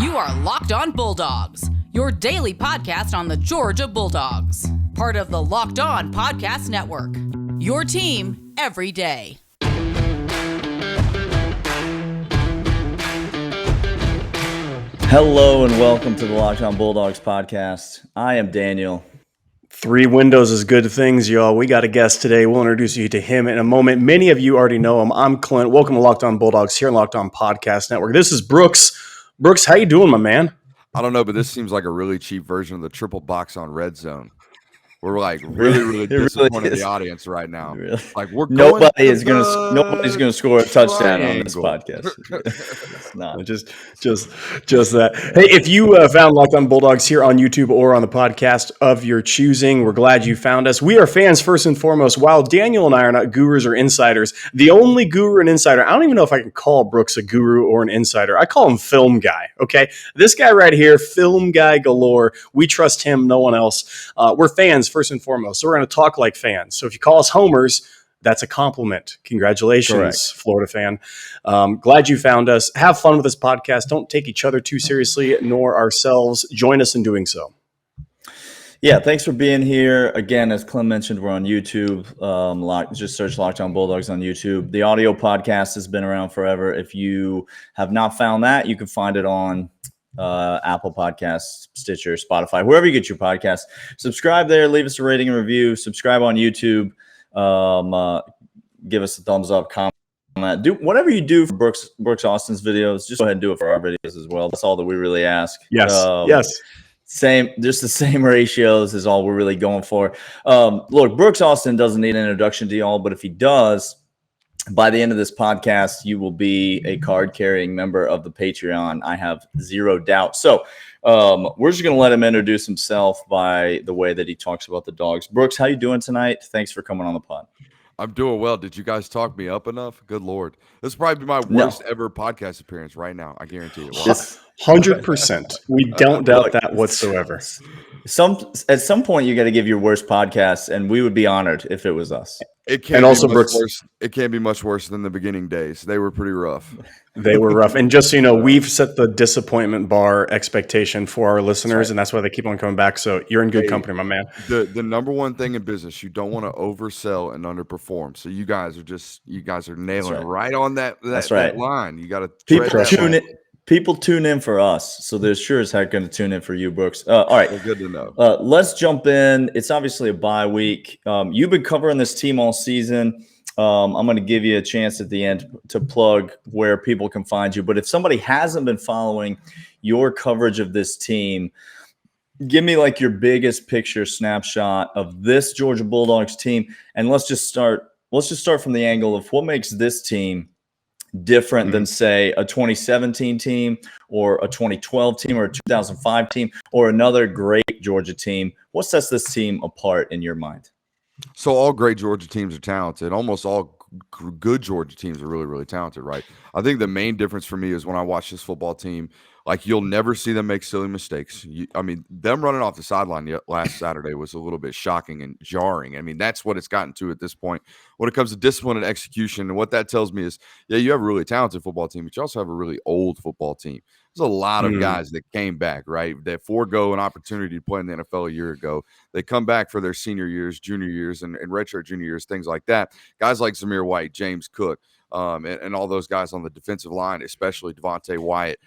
You are Locked On Bulldogs, your daily podcast on the Georgia Bulldogs. Part of the Locked On Podcast Network, your team every day. Hello and welcome to the Locked On Bulldogs podcast. I am Daniel. 3 windows is good things, y'all. We got a guest today. We'll introduce you to him in a moment. Many of you already know him. I'm Clint. Welcome to Locked On Bulldogs here on Locked On Podcast Network. This is Brooks. Brooks, how you doing, my man? I don't know, but this seems like a really cheap version of the triple box on Red Zone. We're like really disappointed in the audience right now. Really? Like nobody's gonna score a touchdown on this podcast. It's not just that. Hey, if you found Locked On Bulldogs here on YouTube or on the podcast of your choosing, we're glad you found us. We are fans first and foremost. While Daniel and I are not gurus or insiders, the only guru and insider, I don't even know if I can call Brooks a guru or an insider. I call him Film Guy. Okay, this guy right here, Film Guy galore. We trust him, no one else. We're fans first and foremost, so we're going to talk like fans. So if you call us homers, that's a compliment. Congratulations, correct. Florida fan. Glad you found us. Have fun with this podcast. Don't take each other too seriously, nor ourselves. Join us in doing so. Yeah, thanks for being here. Again, as Clint mentioned, we're on YouTube. Just search Locked On Bulldogs on YouTube. The audio podcast has been around forever. If you have not found that, you can find it on Apple Podcasts, Stitcher, Spotify, wherever you get your podcasts. Subscribe there, leave us a rating and review. Subscribe on YouTube. Give us a thumbs up, comment, do whatever you do for Brooks Austin's videos. Just go ahead and do it for our videos as well. That's all that we really ask. Yes. Just the same ratios is all we're really going for. Look, Brooks Austin doesn't need an introduction to y'all, but if he does, by the end of this podcast, you will be a card-carrying member of the Patreon. I have zero doubt. So we're just going to let him introduce himself by the way that he talks about the Dogs. Brooks, how you doing tonight? Thanks for coming on the pod. I'm doing well. Did you guys talk me up enough? Good Lord. This is probably my worst ever podcast appearance right now. I guarantee it. 100%. We don't doubt that whatsoever. At some point, you got to give your worst podcast, and we would be honored if it was us. It can't be much worse than the beginning days. They were pretty rough. They were rough. And just so you know, we've set the disappointment bar expectation for our listeners, and that's why they keep on coming back. So you're in good company, my man. The number one thing in business, you don't want to oversell and underperform. So you guys are nailing it right on that line. You got to People tune in for us, so they're sure as heck going to tune in for you, Brooks. All right. Well, good to know. Let's jump in. It's obviously a bye week. You've been covering this team all season. I'm going to give you a chance at the end to plug where people can find you. But if somebody hasn't been following your coverage of this team, give me like your biggest picture snapshot of this Georgia Bulldogs team. And let's just start from the angle of what makes this team different than, say, a 2017 team or a 2012 team or a 2005 team or another great Georgia team. What sets this team apart in your mind? So all great Georgia teams are talented. Almost all good Georgia teams are really, really talented, right? I think the main difference for me is when I watch this football team, like you'll never see them make silly mistakes. Them running off the sideline last Saturday was a little bit shocking and jarring. I mean, that's what it's gotten to at this point when it comes to discipline and execution. And what that tells me is, yeah, you have a really talented football team, but you also have a really old football team. There's a lot of guys that came back, right, that forego an opportunity to play in the NFL a year ago. They come back for their senior years, junior years, and redshirt junior years, things like that. Guys like Zamir White, James Cook, and all those guys on the defensive line, especially Devontae Wyatt,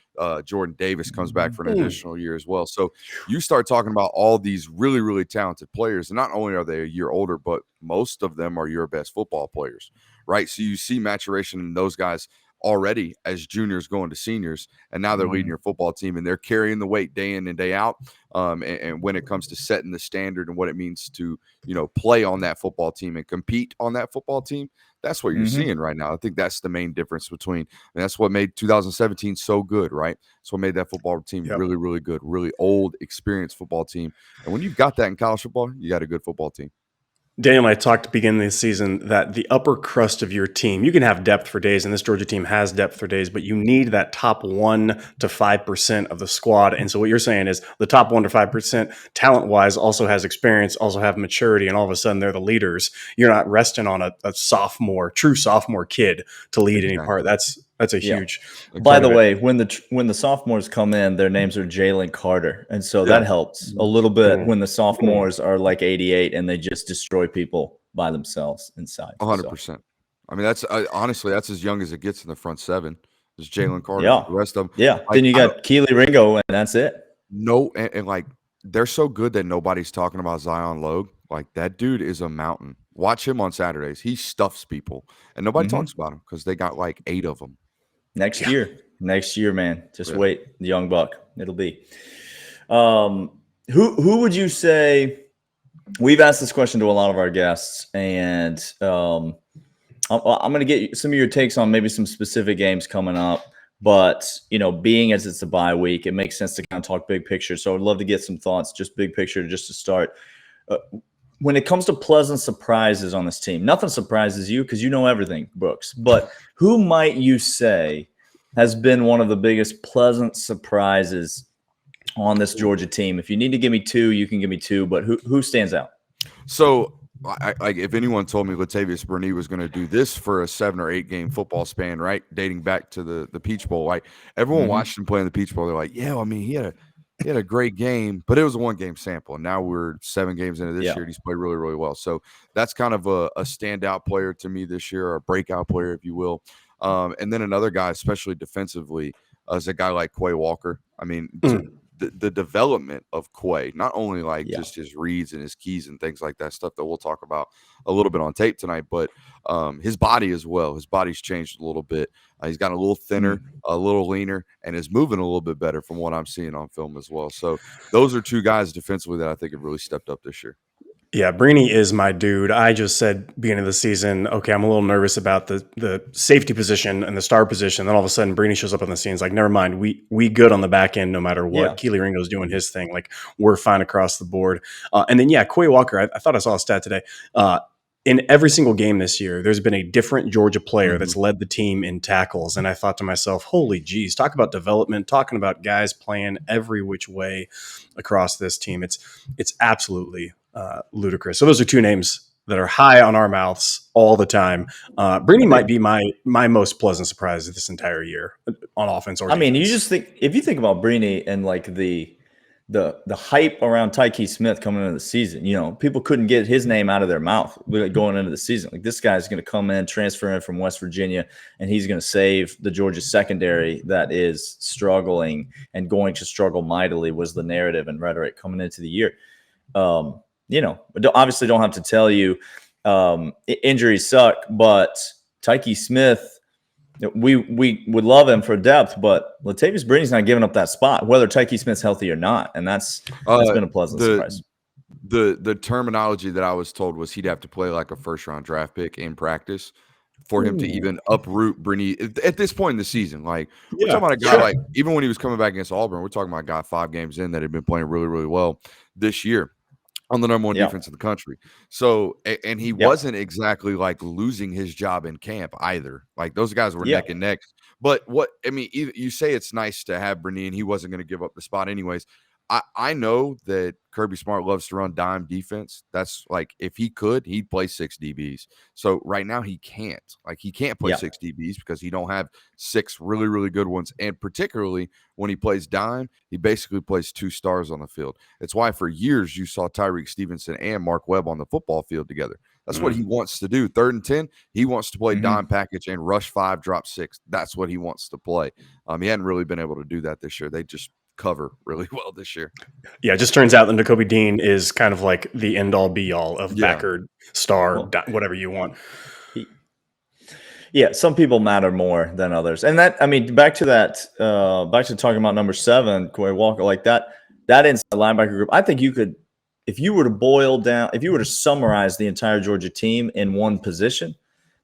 Jordan Davis comes back for an additional year as well. So you start talking about all these really, really talented players, and not only are they a year older, but most of them are your best football players, right? So you see maturation in those guys already as juniors going to seniors, and now they're leading your football team, and they're carrying the weight day in and day out. And when it comes to setting the standard and what it means to, play on that football team and compete on that football team, that's what you're seeing right now. I think that's the main difference and that's what made 2017 so good, right? That's what made that football team really, really good, really old, experienced football team. And when you've got that in college football, you got a good football team. Daniel and I talked at the beginning of the season that the upper crust of your team, you can have depth for days, and this Georgia team has depth for days, but you need that top 1 to 5% of the squad. And so what you're saying is the top 1 to 5% talent-wise also has experience, also have maturity, and all of a sudden they're the leaders. You're not resting on a true sophomore kid to lead any part. That's That's a Yeah. huge By part the of it. way, when the sophomores come in, their names are Jalen Carter, and so Yeah. that helps a little bit Mm. when the sophomores are like 88 and they just destroy people by themselves inside. So 100%. I mean, that's honestly, that's as young as it gets in the front seven. Is Jalen Carter. yeah, The rest of them, yeah. like, Then you I don't got Keely Ringo, and that's it. know, and like they're so good that nobody's talking about Zion Logue. Like that dude is a mountain. Watch him on Saturdays. He stuffs people, and nobody Mhm. talks about him because they got like 8 of them. Next year, man. Just Yeah. wait, the young buck. It'll be. Who would you say? We've asked this question to a lot of our guests, and I'm going to get some of your takes on maybe some specific games coming up. But being as it's a bye week, it makes sense to kind of talk big picture. So I'd love to get some thoughts, just big picture, just to start. When it comes to pleasant surprises on this team, nothing surprises you because you know everything, Brooks. But who might you say has been one of the biggest pleasant surprises on this Georgia team? If you need to give me two, you can give me two. But who stands out? So, like, if anyone told me Latavius Burnett was going to do this for a 7 or 8 game football span, right, dating back to the Peach Bowl, like everyone watched him play in the Peach Bowl, they're like, yeah, I mean, he had a great game, but it was a 1-game sample. And now we're 7 games into this year, and he's played really, really well. So that's kind of a standout player to me this year, or a breakout player, if you will. And then another guy, especially defensively, is a guy like Quay Walker. I mean, the development of Quay, not only like just his reads and his keys and things like that, stuff that we'll talk about a little bit on tape tonight, but his body as well. His body's changed a little bit. He's gotten a little thinner, a little leaner, and is moving a little bit better from what I'm seeing on film as well. So those are 2 guys defensively that I think have really stepped up this year. Yeah, Brini is my dude. I just said beginning of the season, okay, I'm a little nervous about the safety position and the star position. Then all of a sudden, Brini shows up on the scene. It's like, never mind, we good on the back end no matter what. Yeah. Keely Ringo's doing his thing. Like, we're fine across the board. And then, Quay Walker, I thought I saw a stat today. In every single game this year, there's been a different Georgia player that's led the team in tackles. And I thought to myself, holy geez, talk about development, talking about guys playing every which way across this team. It's absolutely ludicrous. So those are 2 names that are high on our mouths all the time. Brini might be my most pleasant surprise of this entire year on offense or defense. I mean, if you think about Brini and like the hype around Tyke Smith coming into the season, people couldn't get his name out of their mouth going into the season. Like, this guy's going to come in, transfer in from West Virginia, and he's going to save the Georgia secondary that is struggling and going to struggle mightily, was the narrative and rhetoric coming into the year. Obviously don't have to tell you injuries suck, but Tyke Smith, we would love him for depth, but Latavius Burney's not giving up that spot, whether Tyke Smith's healthy or not, and that's been a pleasant surprise. The terminology that I was told was he'd have to play like a first-round draft pick in practice for him to even uproot Burney at this point in the season. Like, we're talking about a guy like, even when he was coming back against Auburn, we're talking about a guy 5 games in that had been playing really, really well this year on the number 1 defense in the country. So, and he wasn't exactly like losing his job in camp either. Like, those guys were neck and neck. But you say it's nice to have Burney, and he wasn't going to give up the spot anyways. I know that Kirby Smart loves to run dime defense. That's like, if he could, he'd play 6 DBs. So right now he can't. Like, he can't play 6 DBs because he don't have 6 really, really good ones. And particularly when he plays dime, he basically plays 2 stars on the field. It's why for years you saw Tyreek Stevenson and Mark Webb on the football field together. That's what he wants to do. 3rd and 10, he wants to play dime package and rush 5, drop 6. That's what he wants to play. He hadn't really been able to do that this year. They just cover really well this year. Yeah, it just turns out that Nakobe Dean is kind of like the end-all be-all of backer, star, whatever you want. Yeah, some people matter more than others. And that, I mean, back to talking about number 7, Quay Walker, like that inside linebacker group, I think you could, if you were to summarize the entire Georgia team in one position,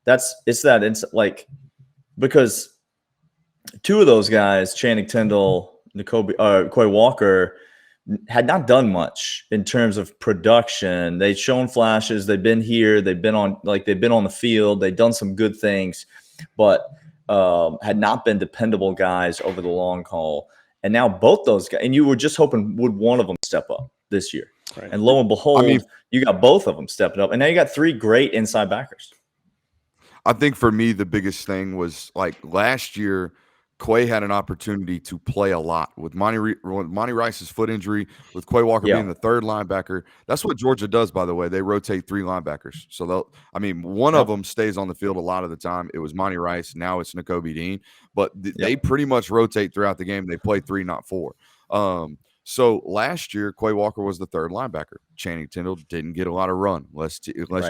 it's like, because 2 of those guys, Channing Tindall, Quay Walker, had not done much in terms of production. They've shown flashes. They've been here. They've been on the field. They've done some good things, but had not been dependable guys over the long haul. And now both those guys, and you were just hoping, would one of them step up this year? Right. And lo and behold, you got both of them stepping up. And now you got 3 great inside backers. I think for me, the biggest thing was like last year, Quay had an opportunity to play a lot with Monty Rice's foot injury, with Quay Walker Yeah. being the third linebacker. That's what Georgia does, by the way. They rotate 3 linebackers. So one of them stays on the field a lot of the time. It was Monty Rice. Now it's Nakobe Dean. But they pretty much rotate throughout the game. They play 3, not 4. So last year, Quay Walker was the third linebacker. Channing Tindall didn't get a lot of run unless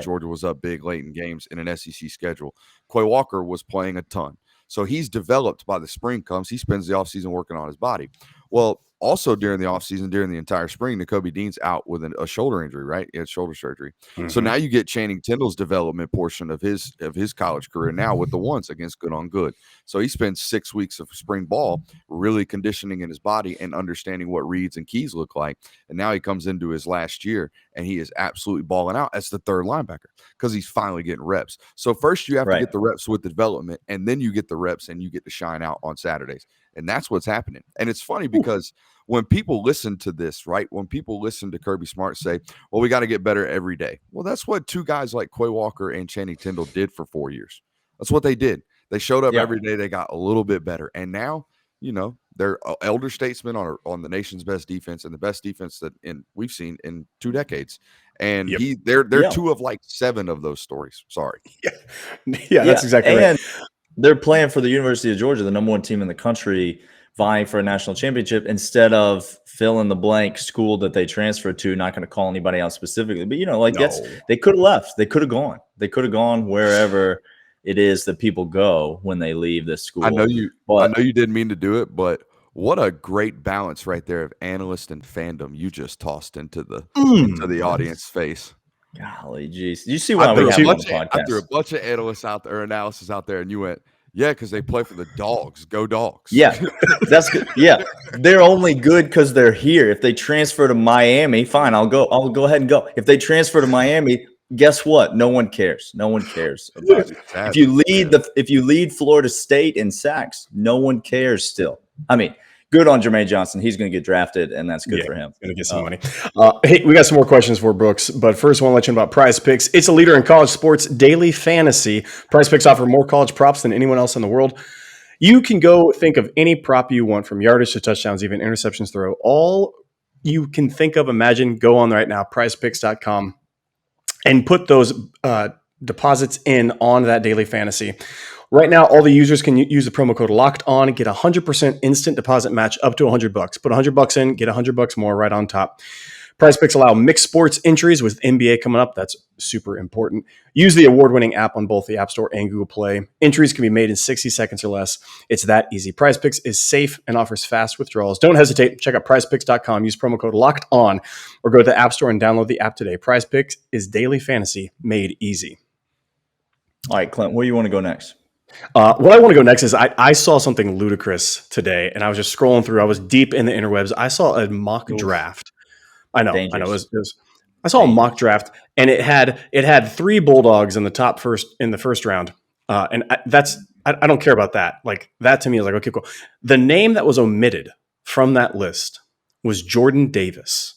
Georgia was up big late in games in an SEC schedule. Quay Walker was playing a ton. So he's developed by the spring comes. He spends the offseason working on his body. Well, also during the offseason, during the entire spring, Nakobe Dean's out with a shoulder injury, right? He had shoulder surgery. Mm-hmm. So now you get Channing Tindall's development portion of his college career now with the ones against Good on Good. So he spends 6 weeks of spring ball really conditioning in his body and understanding what reads and keys look like. And now he comes into his last year and he is absolutely balling out as the third linebacker because he's finally getting reps. So first you have to get the reps with the development, and then you get the reps and you get to shine out on Saturdays. And that's what's happening. And it's funny because when people listen to this, right, when people listen to Kirby Smart say, well, we got to get better every day. Well, that's what 2 guys like Quay Walker and Channing Tindall did for 4 years. That's what they did. They showed up every day. They got a little bit better. And now, they're elder statesmen on the nation's best defense and the best defense that we've seen in 2 decades. And they're 2 of like 7 of those stories. Sorry. Yeah, that's exactly right. And they're playing for the University of Georgia, the number 1 team in the country, vying for a national championship instead of fill in the blank school that they transferred to. Not going to call anybody out specifically, but they could have left. They could have gone. They could have gone wherever it is that people go when they leave this school. I know you didn't mean to do it, but what a great balance right there of analyst and fandom you just tossed into the audience face. Golly, geez. You see why we have on the podcast. I threw a bunch of analysts out there, analysis out there, and you went, yeah, because they play for the Dawgs. Go Dawgs. Yeah, that's good. Yeah, they're only good because they're here. If they transfer to Miami, fine, I'll go ahead and go. If they transfer to Miami, guess what? No one cares. No one cares about it. If you lead Florida State in sacks, no one cares still. I mean, good on Jermaine Johnson. He's going to get drafted, and that's good for him. Going to get some money. Hey, we got some more questions for Brooks, but first I want to let you know about PrizePicks. It's a leader in college sports daily fantasy. PrizePicks offer more college props than anyone else in the world. You can go think of any prop you want, from yardage to touchdowns, even interceptions throw. All you can think of, imagine, go on right now, prizepicks.com, and put those deposits in on that daily fantasy. Right now, all the users can use the promo code Locked On and get 100% instant deposit match up to $100. Put $100 in, get $100 more right on top. PrizePicks allow mixed sports entries with NBA coming up. That's super important. Use the award-winning app on both the App Store and Google Play. Entries can be made in 60 seconds or less. It's that easy. PrizePicks is safe and offers fast withdrawals. Don't hesitate. Check out PrizePicks.com. Use promo code Locked On, or go to the App Store and download the app today. PrizePicks is daily fantasy made easy. All right, Clint, where do you want to go next? What I want to go next is I saw something ludicrous today, and I was just scrolling through. I was deep in the interwebs. I saw a mock draft. I know. It was, I saw a mock draft, and it had 3 Bulldogs in the first round, and I don't care about that. Like, that to me is like, okay, cool. The name that was omitted from that list was Jordan Davis.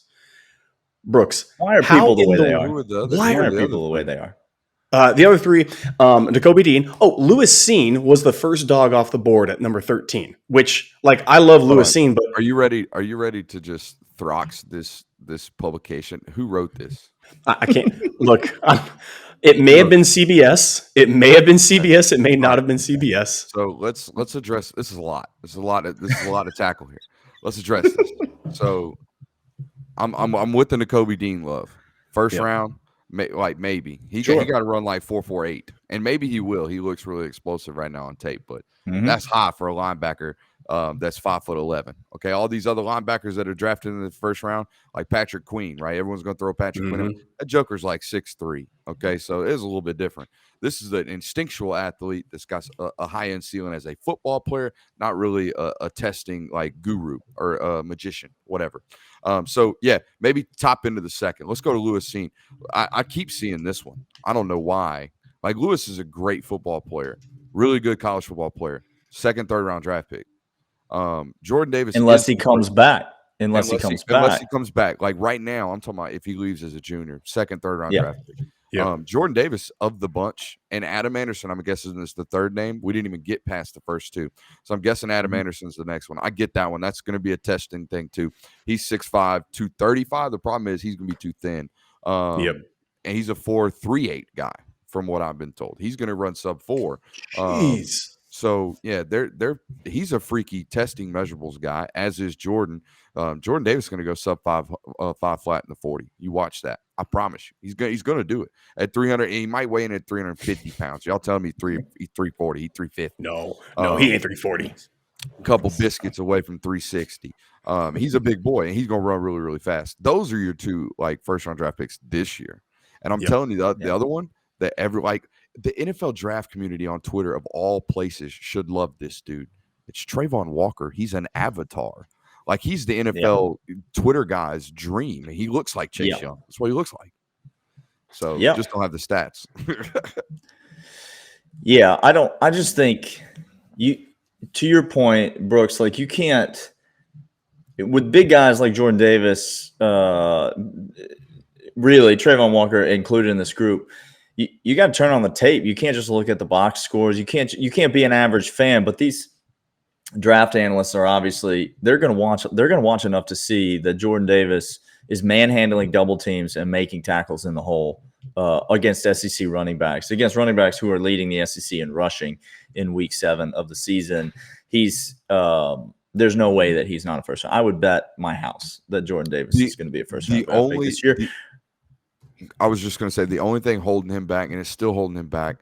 Brooks, why are people the way they are? Why are people the way they are? The other 3, Nakobe Dean. Oh, Lewis Cine was the first dog off the board at number 13, which, like, I love Lewis Cine, but are you ready to just throx this publication? Who wrote this? I can't look. It may have been CBS. It may have been CBS. It may not have been CBS. So let's address. This is a lot. This is a lot to tackle here. Let's address this. So I'm with the Nakobe Dean love. First round. Maybe he got to run like 4.48, and maybe he will. He looks really explosive right now on tape, but that's high for a linebacker that's 5'11". Okay, all these other linebackers that are drafted in the first round, like Patrick Queen, right? Everyone's going to throw Patrick Queen in. That Joker's like 6'3". Okay, so it is a little bit different. This is an instinctual athlete that's got a high-end ceiling as a football player, not really a testing like guru or a magician, whatever. So, yeah, maybe top into the second. Let's go to Lewis Cine. I keep seeing this one. I don't know why. Like, Lewis is a great football player, really good college football plair, second, third round draft pick. Jordan Davis, unless he comes back. Unless he comes back. Like right now, I'm talking about if he leaves as a junior, second, third round draft pick. Yep. Jordan Davis of the bunch and Adam Anderson, I'm guessing is the third name. We didn't even get past the first two. So I'm guessing Adam Anderson's the next one. I get that one. That's going to be a testing thing too. He's 6'5", 235. The problem is he's going to be too thin. Yep. And he's a 4.38 guy from what I've been told. He's going to run sub 4. Jeez. So yeah, he's a freaky testing measurables guy, as is Jordan. Jordan Davis is going to go sub 5 flat in the 40. You watch that. I promise you, he's going to do it at 300. He might weigh in at 350 pounds. Y'all tell me he's 340. He's 350. No, he ain't 340. A couple biscuits away from 360. He's a big boy and he's going to run really, really fast. Those are your two like first round draft picks this year. And I'm telling you the other one that the NFL draft community on Twitter of all places should love this dude. It's Trayvon Walker. He's an avatar. Like he's the NFL Twitter guy's dream. He looks like Chase Young. That's what he looks like. So just don't have the stats. I just think to your point, Brooks, like you can't with big guys like Jordan Davis, really Trayvon Walker included in this group. You got to turn on the tape. You can't just look at the box scores. You can't be an average fan. But these draft analysts are obviously they're going to watch enough to see that Jordan Davis is manhandling double teams and making tackles in the hole against SEC running backs who are leading the SEC in rushing in week 7 of the season. He's there's no way that he's not a first round. I would bet my house that Jordan Davis is going to be a first round draft pick this year. I was just going to say the only thing holding him back, and it's still holding him back,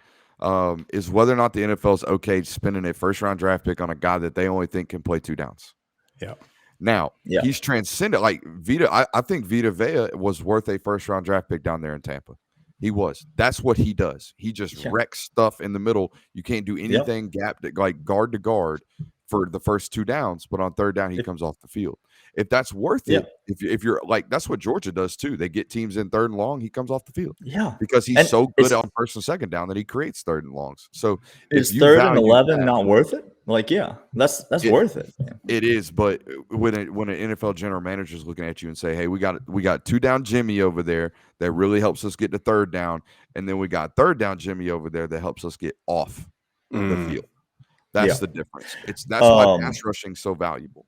is whether or not the NFL is okay spending a first-round draft pick on a guy that they only think can play 2 downs. Yeah. Now, he's transcended. Like Vita, I think Vita Vea was worth a first-round draft pick down there in Tampa. He was. That's what he does. He just wrecks stuff in the middle. You can't do anything like guard to guard for the first 2 downs, but on third down, he comes off the field. If that's worth it, if you're like, that's what Georgia does too. They get teams in third and long, he comes off the field. Yeah. Because he's so good on first and second down that he creates third and longs. So is third and 11 not worth it? Like, that's worth it. Man. It is, but when an NFL general manager is looking at you and say, hey, we got 2 down Jimmy over there that really helps us get to third down, and then we got third down Jimmy over there that helps us get off the field. That's the difference. That's why pass rushing is so valuable.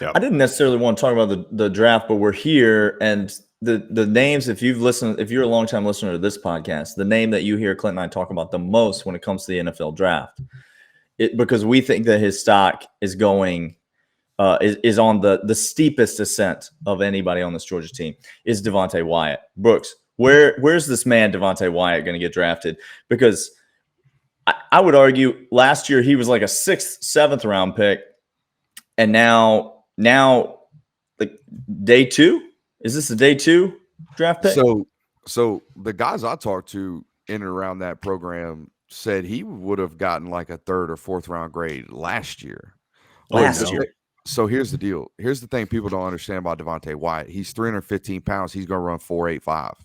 I didn't necessarily want to talk about the draft, but we're here, and the names. If you're a longtime listener to this podcast, the name that you hear Clint and I talk about the most when it comes to the NFL draft, because we think that his stock is going is on the steepest ascent of anybody on this Georgia team, is Devontae Wyatt. Brooks, where's this man Devontae Wyatt going to get drafted? Because I would argue last year he was like a 6th, 7th round pick, and now like day 2, is this a day 2 draft pick? So the guys I talked to in and around that program said he would have gotten like a 3rd or 4th round grade last year. So here's the deal. Here's the thing people don't understand about Devontae Wyatt. He's 315 pounds. He's going to run 4.85.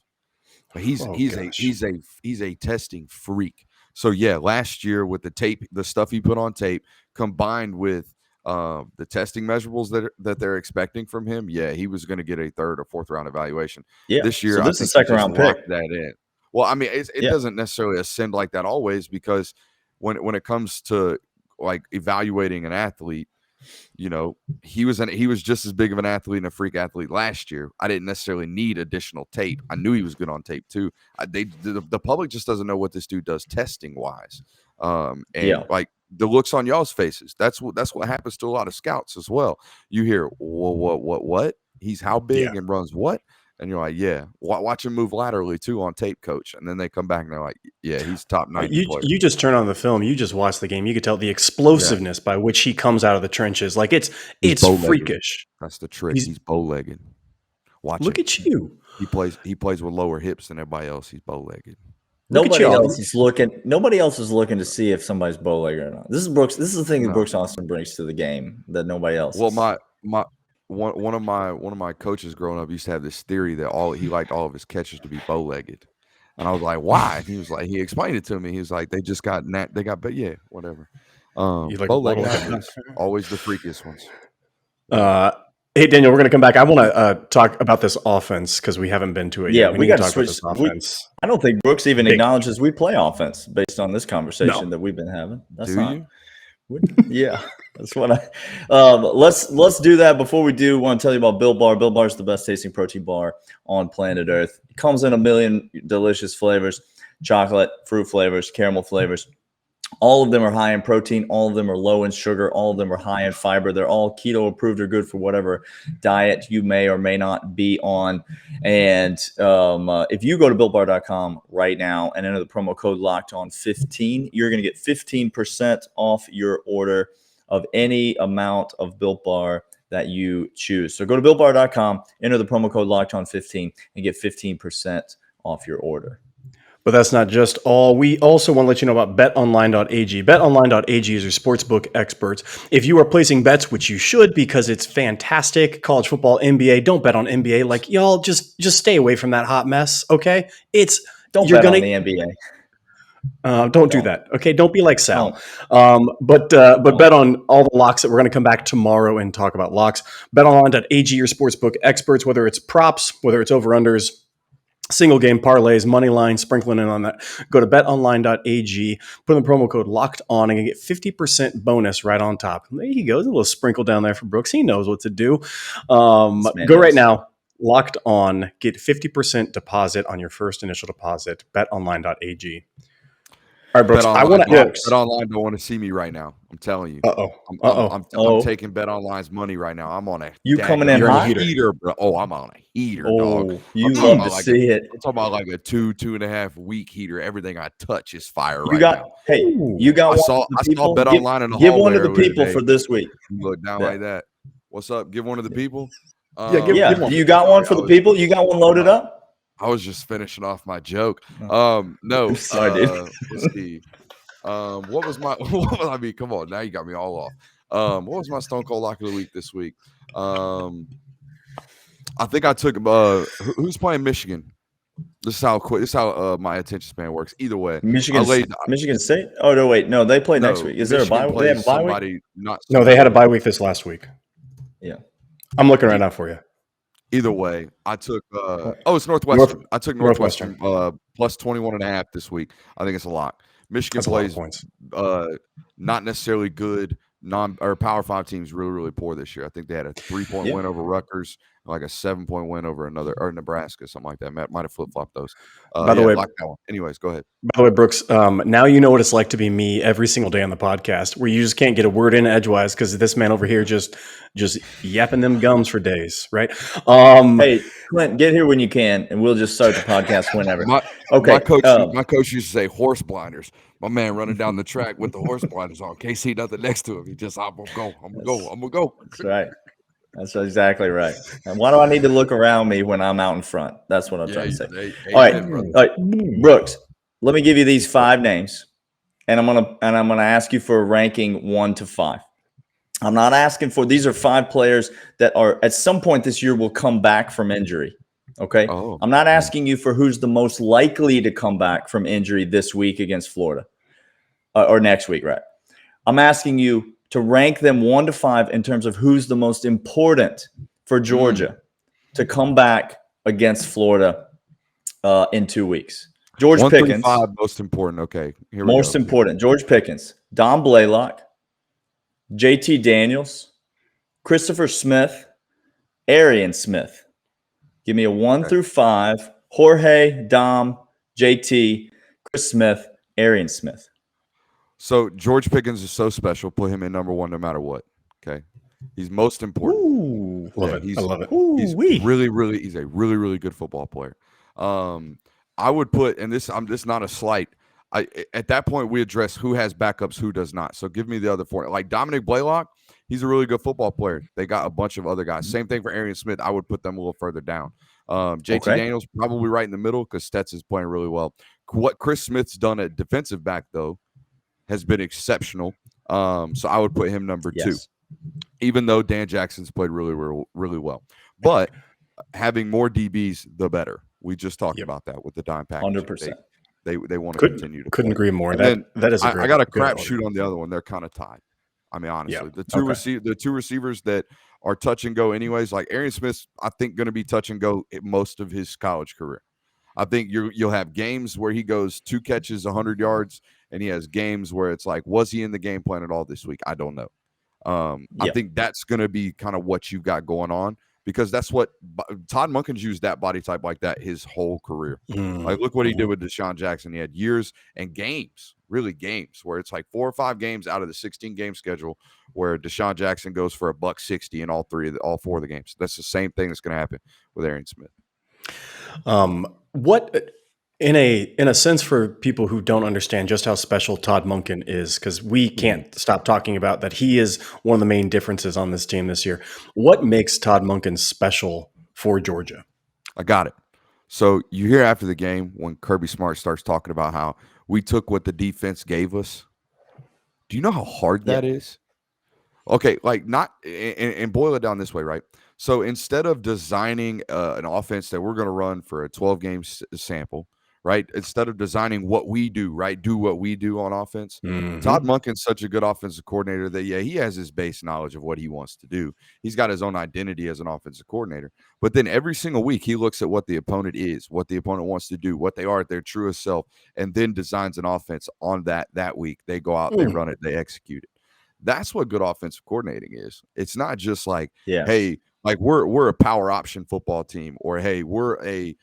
He's a testing freak. So yeah, last year with the stuff he put on tape, combined with the testing measurables that they're expecting from him, he was going to get a 3rd or 4th round evaluation. Yeah, this year, so this is a 2nd round pick. That in. Well, I mean, it doesn't necessarily ascend like that always, because when it comes to like evaluating an athlete, you know, he was just as big of an athlete and a freak athlete last year. I didn't necessarily need additional tape. I knew he was good on tape too. The public just doesn't know what this dude does testing wise. Like the looks on y'all's faces. That's what happens to a lot of scouts as well. You hear, what? He's how big and runs what? And you're like, watch him move laterally too on tape, coach. And then they come back and they're like, he's top 90 player. You just turn on the film. You just watch the game. You could tell the explosiveness by which he comes out of the trenches. Like it's freakish. That's the trick. He's bow-legged. Look at you. He plays with lower hips than everybody else. He's bow-legged. Nobody else is looking to see if somebody's bow-legged or not. This is the thing that Brooks Austin brings to the game that nobody else. Well, one of my coaches growing up used to have this theory that he liked all of his catchers to be bow-legged, and I was like, why? And he explained it to me. He was like, they got whatever. Bow-legged athletes, always the freakiest ones. Hey, Daniel, we're going to come back. I want to talk about this offense because we haven't been to it Yeah, yet. we need to got to talk about switch. this offense. I don't think Brooks even Big. acknowledges we play offense based on this conversation No. that we've been having. That's Do not. you? Yeah, that's what I. Let's do that. Before we do, want to tell you about Built Bar. Built Bar is the best tasting protein bar on planet Earth. It comes in a million delicious flavors: chocolate, fruit flavors, caramel flavors. All of them are high in protein. All of them are low in sugar. All of them are high in fiber. They're all keto approved or good for whatever diet you may or may not be on. And if you go to BuiltBar.com right now and enter the promo code LOCKEDON15, you're going to get 15% off your order of any amount of Built Bar that you choose. So go to BuiltBar.com, enter the promo code LOCKEDON15, and get 15% off your order. But that's not just all. We also want to let you know about betonline.ag. Betonline.ag is your sportsbook experts. If you are placing bets, which you should because it's fantastic, college football, NBA, don't bet on NBA. Like, y'all, just stay away from that hot mess, okay? Don't bet on the NBA. Don't do that, okay? Don't be like Sal. Don't. But bet on all the locks that we're going to come back tomorrow and talk about locks. Betonline.ag, your sportsbook experts, whether it's props, whether it's over-unders, single game parlays, money line, sprinkling in on that. Go to betonline.ag, put in the promo code locked on, and you get 50% bonus right on top. There you go. There's a little sprinkle down there for Brooks. He knows what to do. Go right now. Locked on. Get 50% deposit on your first initial deposit. Betonline.ag. All right, Brooks. I want to Bet Online don't want to see me right now. I'm telling you. I'm taking Bet Online's money right now. I'm on a coming in hot? Heater, bro. Oh, I'm on a heater, dog. You love to see it. I'm talking about like a 2.5 week heater. Everything I touch is fire now. Hey, you got I saw Bet Online in the hallway. Give one to the people for this week. You look down like that. What's up? Give one to the people. Give one. You got one for the people? You got one loaded up? I was just finishing off my joke. No. Sorry, dude. Let's see. What was my? I mean, come on. Now you got me all off. What was my Stone Cold Lock of the Week this week? I think I took. Who's playing Michigan? This is how my attention span works. Either way, Michigan State. Oh no, wait, no, they play next week. Is there a bye week? They have a bye week? No, they had a bye week this last week. Yeah, I'm looking right now for you. Either way, I took it's Northwestern. I took Northwestern plus 21.5 this week. I think it's a lock. Michigan plays not necessarily good Power 5 teams really, really poor this year. I think they had a 3-point win over Rutgers, like a 7-point win over Nebraska, something like that. Might have flip-flopped those. By the way, anyways, go ahead. By the way, Brooks, now you know what it's like to be me every single day on the podcast, where you just can't get a word in edgewise because this man over here just yapping them gums for days, right? Hey, Clint, get here when you can, and we'll just start the podcast whenever. My coach used to say horse blinders. My man running down the track with the horse blinders on. Can't see nothing next to him. He just, I'm gonna go. That's right. That's exactly right. And why do I need to look around me when I'm out in front? That's what I'm trying to say. All right, Brooks. Let me give you these 5 names, and I'm gonna ask you for a ranking 1 to 5. I'm not asking for these are 5 players that are at some point this year will come back from injury. Okay. I'm not asking you for who's the most likely to come back from injury this week against Florida or next week, right? I'm asking you to rank them 1 to 5 in terms of who's the most important for Georgia to come back against Florida in 2 weeks. George Pickens. 5 most important. Okay. Here we most go. important. George Pickens, Don Blaylock, JT Daniels, Christopher Smith, Arian Smith. Give me a 1 through 5. Jorge, Dom, JT, Chris Smith, Arian Smith. So George Pickens is so special. Put him in number 1 no matter what. Okay. He's most important. Ooh, love it. I love it. He's he's a really, really good football player. I would put, and this not a slight. At that point, we address who has backups, who does not. So give me the other 4. Like Dominic Blaylock, he's a really good football player. They got a bunch of other guys. Same thing for Arian Smith. I would put them a little further down. JT Daniels probably right in the middle because Stets is playing really well. What Chris Smith's done at defensive back, though, has been exceptional. So I would put him number 2, even though Dan Jackson's played really, really, really well. But having more DBs, the better. We just talked about that with the dime package. 100%. They want to continue to couldn't play. agree more. And that is. I got a crapshoot on the other one. They're kind of tied. I mean, honestly, Yeah. the two receivers that are touch and go anyways, like Arian Smith's, I think going to be touch and go most of his college career. I think you'll have games where he goes 2 catches, 100 yards, and he has games where it's like, was he in the game plan at all this week? I don't know. I think that's going to be kind of what you've got going on, because that's what Todd Monken's used, that body type like that his whole career. Like, look what he did with Deshaun Jackson. He had years and games, really games, where it's like 4 or 5 games out of the 16-game schedule where Deshaun Jackson goes for $160 in all 4 of the games. That's the same thing that's going to happen with Arian Smith. What in a sense, for people who don't understand just how special Todd Monken is, because we can't stop talking about that, he is one of the main differences on this team this year. What makes Todd Monken special for Georgia? I got it. So you hear after the game when Kirby Smart starts talking about how we took what the defense gave us. Do you know how hard that is? Okay, like not and boil it down this way, right? So instead of designing an offense that we're going to run for a 12-game sample, right? Instead of designing what we do, right? Do what we do on offense. Todd Monken's such a good offensive coordinator that, he has his base knowledge of what he wants to do. He's got his own identity as an offensive coordinator. But then every single week he looks at what the opponent is, what the opponent wants to do, what they are at their truest self, and then designs an offense on that week. They go out, they run it, they execute it. That's what good offensive coordinating is. It's not just like, hey, like we're a power option football team, or hey, we're a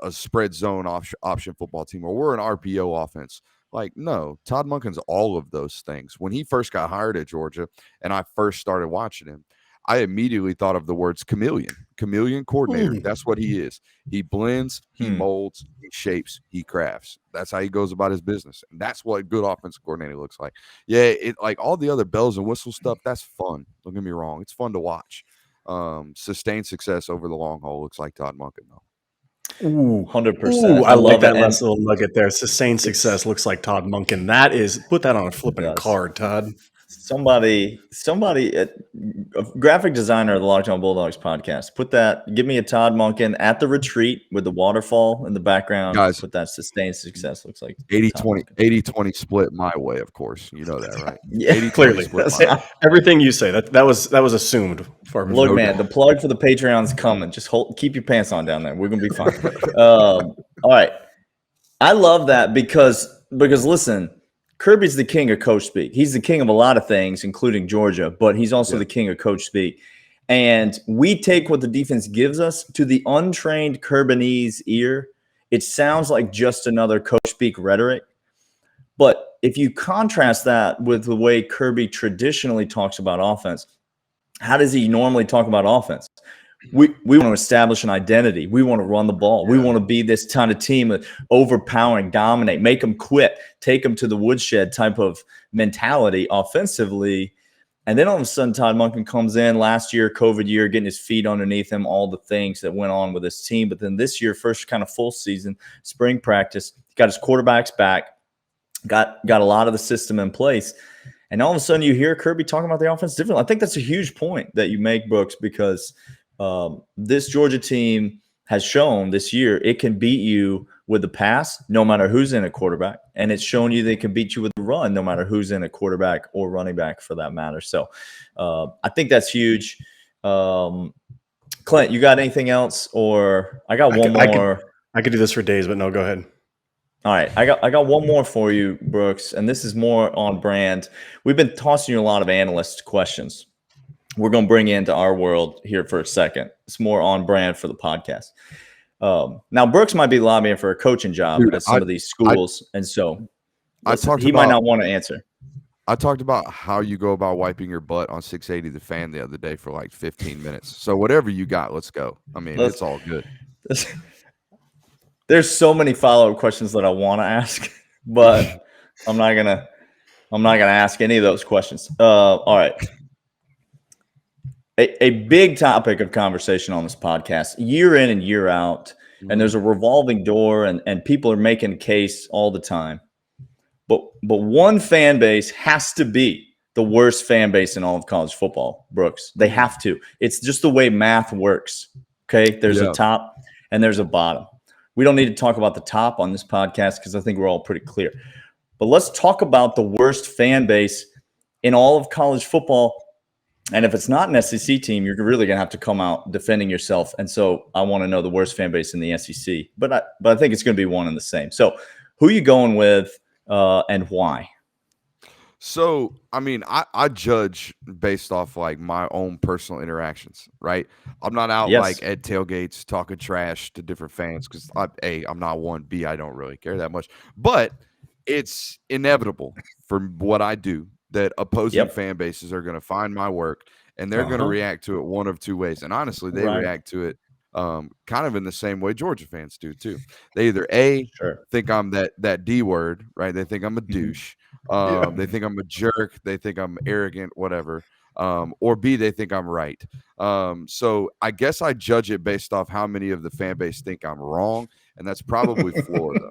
spread zone option football team, or we're an RPO offense. Like, no, Todd Monken's all of those things. When he first got hired at Georgia and I first started watching him, I immediately thought of the words chameleon coordinator. That's what he is. He blends, he molds, he shapes, he crafts. That's how he goes about his business. And that's what good offensive coordinator looks like. Yeah, it like all the other bells and whistles stuff, that's fun. Don't get me wrong. It's fun to watch. Sustained success over the long haul looks like Todd Monken, though. Ooh, 100%. I like that last little nugget there. Sustained success looks like Todd Monken. That is, put that on a flipping card, Todd. Somebody, a graphic designer of the Locked On Bulldogs podcast, give me a Todd Monken at the retreat with the waterfall in the background. Guys, put that sustained success looks like 80-20 split my way, of course. You know that, right? Yeah, clearly. Everything you say, that was assumed. Look, man, the plug for the Patreon's coming. Just keep your pants on down there. We're gonna be fine. All right. I love that because listen, Kirby's the king of coach speak. He's the king of a lot of things, including Georgia, but he's also the king of coach speak. And we take what the defense gives us. To the untrained Kirby's ear, it sounds like just another coach speak rhetoric. But if you contrast that with the way Kirby traditionally talks about offense, how does he normally talk about offense? We want to establish an identity. We want to run the ball. We want to be this kind of team, overpowering, dominate, make them quit, take them to the woodshed type of mentality offensively. And then all of a sudden, Todd Monken comes in last year, COVID year, getting his feet underneath him, all the things that went on with his team. But then this year, first kind of full season, spring practice, got his quarterbacks back, got a lot of the system in place. And all of a sudden, you hear Kirby talking about the offense differently. I think that's a huge point that you make, Brooks, because this Georgia team has shown this year it can beat you with the pass no matter who's in a quarterback, and it's shown you they can beat you with the run no matter who's in a quarterback or running back for that matter. So I think that's huge. Clint, you got anything else? Or I got one more. I could do this for days, but no, go ahead. All right, I got one more for you, Brooks, and this is more on brand. We've been tossing you a lot of analyst questions. We're going to bring you into our world here for a second. It's more on brand for the podcast. Now, Brooks might be lobbying for a coaching job at some of these schools, and so he might not want to answer. I talked about how you go about wiping your butt on 680 The Fan the other day for like 15 minutes. So whatever you got, let's go. I mean, it's all good. There's so many follow-up questions that I want to ask, but I'm not gonna ask any of those questions. All right. A big topic of conversation on this podcast, year in and year out, and there's a revolving door, and people are making a case all the time. But one fan base has to be the worst fan base in all of college football, Brooks. They have to. It's just the way math works. Okay, there's a top and there's a bottom. We don't need to talk about the top on this podcast because I think we're all pretty clear. But let's talk about the worst fan base in all of college football. And if it's not an SEC team, you're really going to have to come out defending yourself. And so I want to know the worst fan base in the SEC. But I think it's going to be one and the same. So who are you going with and why? So, I mean, I judge based off like my own personal interactions, right? I'm not out like at tailgates talking trash to different fans because A, I'm not one, B, I don't really care that much. But it's inevitable for what I do that opposing fan bases are going to find my work and they're going to react to it one of two ways. And honestly, they react to it kind of in the same way Georgia fans do too. They either think I'm that D word, right? They think I'm a douche. They think I'm a jerk. They think I'm arrogant, whatever. Or B, they think I'm right. So I guess I judge it based off how many of the fan base think I'm wrong. And that's probably Florida.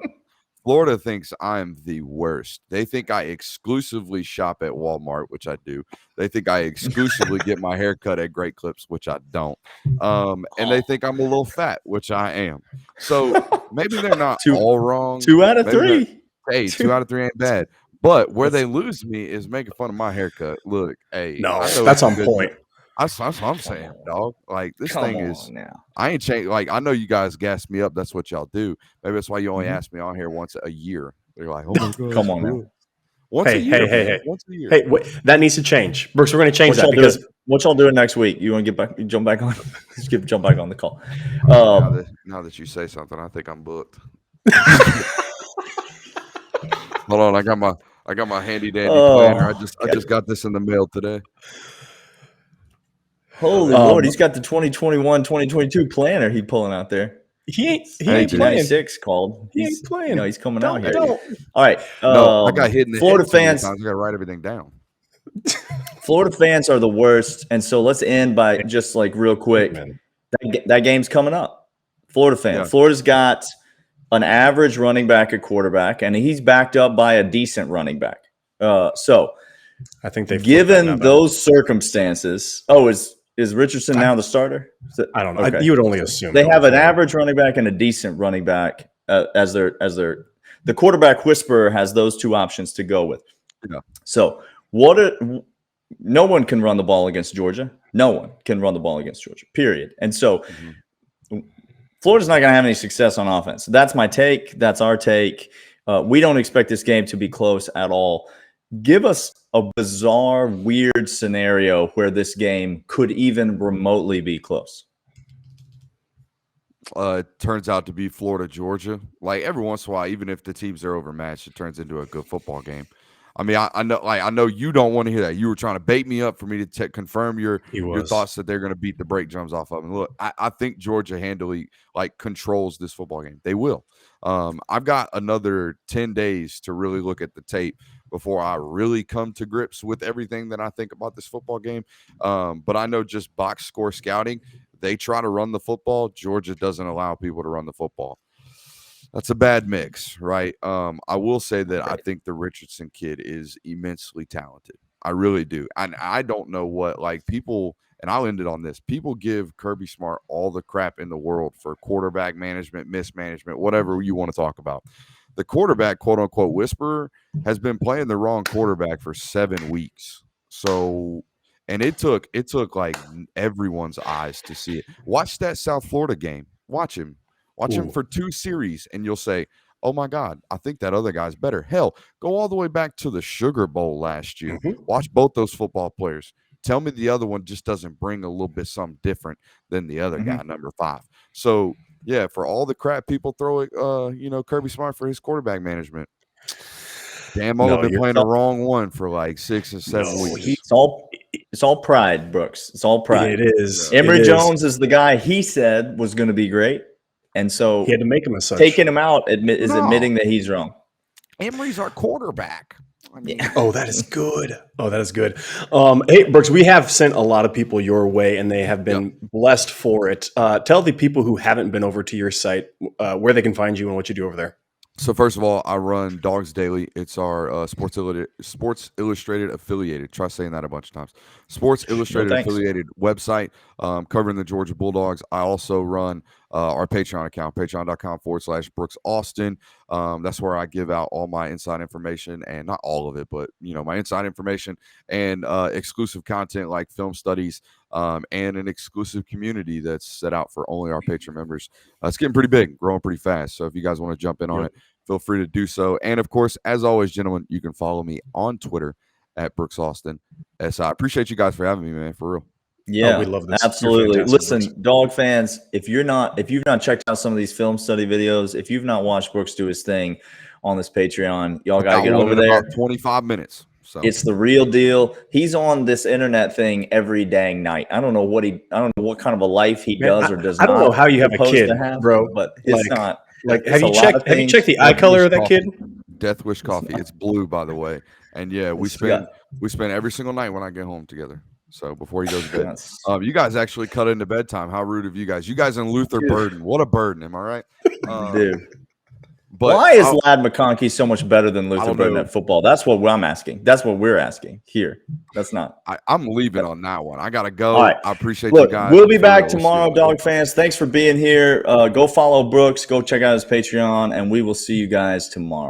Florida thinks I'm the worst. They think I exclusively shop at Walmart, which I do. They think I exclusively get my hair cut at Great Clips, which I don't. And they think I'm a little fat, which I am. So maybe they're not all wrong. 2 out of 3. Hey, 2 out of 3 ain't bad. But where they lose me is making fun of my haircut. Look, hey. No, that's on point. That's what I'm saying, dog. Like, this thing is – I ain't changed. Like, I know you guys gas me up. That's what y'all do. Maybe that's why you only ask me on here once a year. They're like, oh, my God. Come on now. Once a year. Hey. Once a year. Hey, wait, that needs to change. Brooks, we're going to change that because – what y'all doing next week? You want to jump back on? Jump back on the call. Now that you say something, I think I'm booked. Hold on. I got my handy dandy planner. I just got this in the mail today. Holy Lord, he's got the 2021-2022 planner he pulling out there. He ain't playing. 96 called. He ain't playing. You know, he's coming out here. Don't. All right. No, I got hit in the Florida head so many fans. times, I got to write everything down. Florida fans are the worst. And so let's end by just like real quick. That game's coming up. Florida fans. Yeah. Florida's got an average running back at quarterback, and he's backed up by a decent running back. So I think they've given those circumstances. Oh, is Richardson now the starter? I don't know. Okay. You would only assume they have an average running back and a decent running back as their the quarterback whisperer has those two options to go with. Yeah. So no one can run the ball against Georgia. No one can run the ball against Georgia. Period. And so Florida's not going to have any success on offense. That's my take. That's our take. We don't expect this game to be close at all. Give us a bizarre, weird scenario where this game could even remotely be close. It turns out to be Florida, Georgia. Like every once in a while, even if the teams are overmatched, it turns into a good football game. I mean, I know you don't want to hear that. You were trying to bait me up for me to confirm your thoughts that they're going to beat the brake drums off of them. Look, I think Georgia handily controls this football game. They will. I've got another 10 days to really look at the tape before I really come to grips with everything that I think about this football game. But I know just box score scouting, they try to run the football. Georgia doesn't allow people to run the football. That's a bad mix, right? I will say that I think the Richardson kid is immensely talented. I really do. And I don't know what people, and I'll end it on this. People give Kirby Smart all the crap in the world for quarterback management, mismanagement, whatever you want to talk about. The quarterback, quote unquote, whisperer has been playing the wrong quarterback for 7 weeks. So, and it took like everyone's eyes to see it. Watch that South Florida game. Watch him. Watch him for 2 series, and you'll say, oh, my God, I think that other guy's better. Hell, go all the way back to the Sugar Bowl last year. Watch both those football players. Tell me the other one just doesn't bring a little bit something different than the other guy, number 5. So, yeah, for all the crap people throw at, Kirby Smart for his quarterback management, damn, I've been playing the wrong one for like 6 or 7 weeks. It's all pride, Brooks. It's all pride. It is. Emory Jones is the guy he said was going to be great. And so he had to make him as such. Taking him out admitting that he's wrong. Emory's our quarterback. I mean, oh, that is good. Oh, that is good. Hey, Brooks, we have sent a lot of people your way, and they have been blessed for it. Tell the people who haven't been over to your site where they can find you and what you do over there. So first of all, I run Dawgs Daily. It's our Sports Illustrated affiliated. Try saying that a bunch of times. Sports Illustrated affiliated website covering the Georgia Bulldogs. I also run our Patreon account, patreon.com/Brooks Austin. That's where I give out all my inside information, and not all of it, but my inside information and exclusive content like film studies, and an exclusive community that's set out for only our Patreon members. It's getting pretty big, growing pretty fast. So if you guys want to jump in on it, feel free to do so. And of course, as always, gentlemen, you can follow me on Twitter at Brooks Austin. I appreciate you guys for having me, man, for real. Yeah, we love this. absolutely. Listen, Dog fans, if you've not checked out some of these film study videos, if you've not watched Brooks do his thing on this Patreon, y'all got to get over there. About 25 minutes. So it's the real deal. He's on this internet thing every dang night. I don't know what kind of a life he does or does not. I don't know how you have a kid, bro, but it's not. Like, have you checked the eye color of that kid? Death Wish coffee. It's blue, by the way. And yeah, we spend every single night when I get home together. So before he goes to bed, you guys actually cut into bedtime. How rude of you guys! You guys and Luther Burden. What a burden, am I right? Dude. But why is Lad McConkey so much better than Luther Burden at football? That's what I'm asking. That's what we're asking here. That's not. I'm leaving on that one. I gotta go. Right. I appreciate you guys. We'll be back tomorrow, Dog fans. Thanks for being here. Go follow Brooks. Go check out his Patreon, and we will see you guys tomorrow.